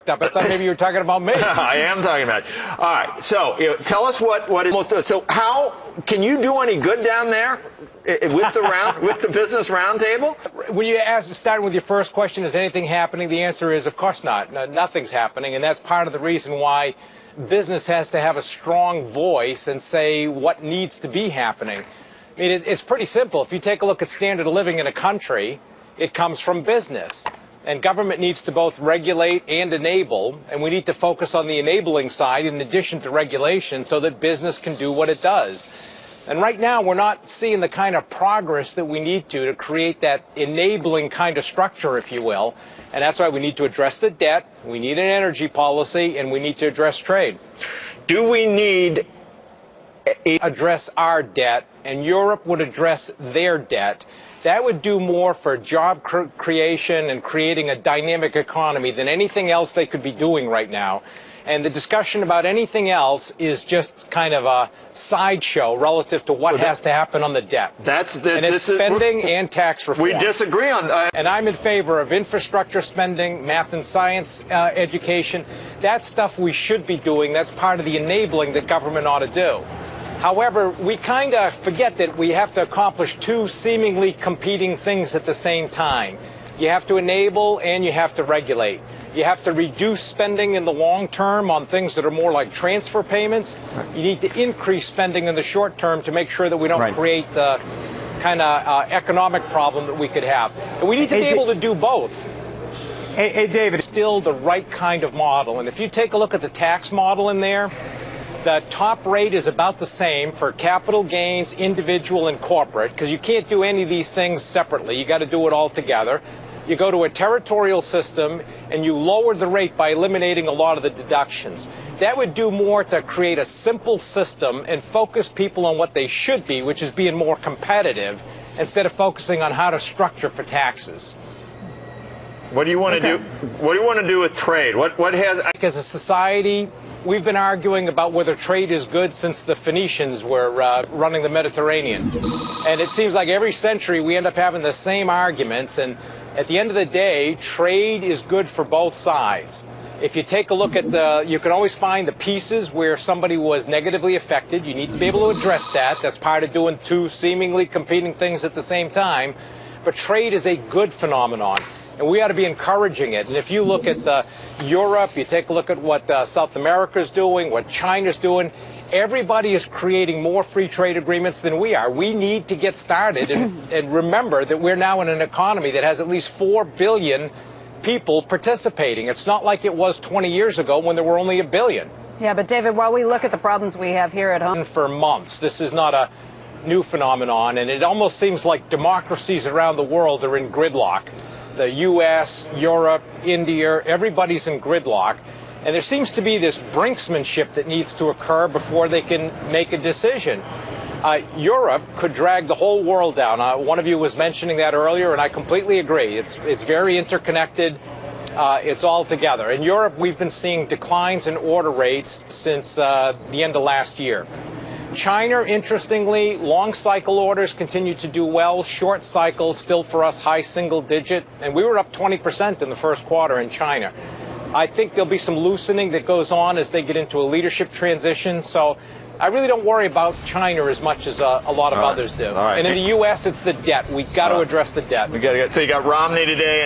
I thought maybe you were talking about me. I am talking about it. All right. So tell us what is. So how can you do any good down there with the business roundtable? When you ask, starting with your first question, is anything happening? The answer is, of course not. No, nothing's happening, and that's part of the reason why business has to have a strong voice and say what needs to be happening. I mean, it's pretty simple. If you take a look at standard of living in a country, it comes from business. And government needs to both regulate and enable, and we need to focus on the enabling side in addition to regulation so that business can do what it does. And right now, we're not seeing the kind of progress that we need to create that enabling kind of structure, if you will. And that's why we need to address the debt, we need an energy policy, and we need to address trade. Do we need address our debt, and Europe would address their debt? That would do more for job creation and creating a dynamic economy than anything else they could be doing right now. And the discussion about anything else is just kind of a sideshow relative to what has to happen on the debt. And it's spending and tax reform. We disagree on that. And I'm in favor of infrastructure spending, math and science education. That stuff we should be doing. That's part of the enabling that government ought to do. However, we kind of forget that we have to accomplish two seemingly competing things at the same time. You have to enable and you have to regulate. You have to reduce spending in the long term on things that are more like transfer payments. You need to increase spending in the short term to make sure that we don't create the kind of economic problem that we could have. And we need to be able to do both. Hey, David. It's still the right kind of model. And if you take a look at the tax model in there, the top rate is about the same for capital gains, individual and corporate, because you can't do any of these things separately. You got to do it all together. You go to a territorial system and you lower the rate by eliminating a lot of the deductions. That would do more to create a simple system and focus people on what they should be, which is being more competitive, instead of focusing on how to structure for taxes. What do you want to do? What do you want to do with trade? As a society, we've been arguing about whether trade is good since the Phoenicians were running the Mediterranean. And it seems like every century we end up having the same arguments. And at the end of the day, trade is good for both sides. If you take a look at you can always find the pieces where somebody was negatively affected. You need to be able to address that. That's part of doing two seemingly competing things at the same time. But trade is a good phenomenon, and we ought to be encouraging it. And if you look at Europe, you take a look at what South America's doing, what China's doing, everybody is creating more free trade agreements than we are. We need to get started and remember that we're now in an economy that has at least 4 billion people participating. It's not like it was 20 years ago when there were only 1 billion. Yeah, but David, while we look at the problems we have here at home. For months, this is not a new phenomenon, and it almost seems like democracies around the world are in gridlock. The U.S., Europe, India, everybody's in gridlock. And there seems to be this brinksmanship that needs to occur before they can make a decision. Europe could drag the whole world down. One of you was mentioning that earlier, and I completely agree. It's very interconnected. It's all together. In Europe, we've been seeing declines in order rates since the end of last year. China, interestingly, long cycle orders continue to do well. Short cycle, still for us, high single digit. And we were up 20% in the first quarter in China. I think there'll be some loosening that goes on as they get into a leadership transition. So I really don't worry about China as much as a lot of others do. And in the U.S., it's the debt. We've got to address the debt. So you got Romney today.